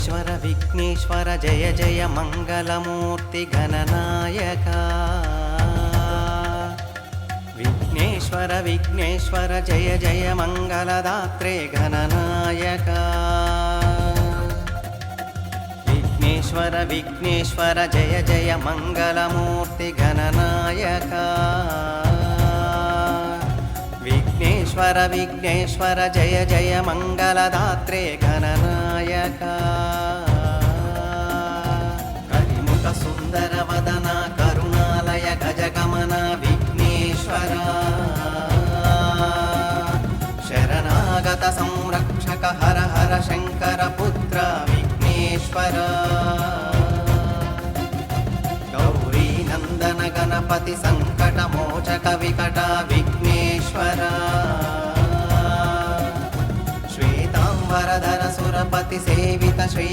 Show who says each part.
Speaker 1: ईश्वर विघ्नेश्वर जय जय मंगलमूर्ति गणनायका विघ्नेश्वर विघ्नेश्वर जय जय मंगलदात्रे गणनायका विघ्नेश्वर विघ्नेश्वर जय जय मंगलमूर्ति गणनायका विघ्नेश्वर विघ्नेश्वर जय जय मंगलदात्रे गणनायका कलिमुख सुंदर वदन करुणालय गजगमन विघ्नेश्वर शरणागत संरक्षक हर हर शंकर पुत्र विघ्नेश्वर गौरी नंदन गणपति संकट मोचक विकट विघ्नेश्वर श्वेतांबरधर सुरपति सेवित श्री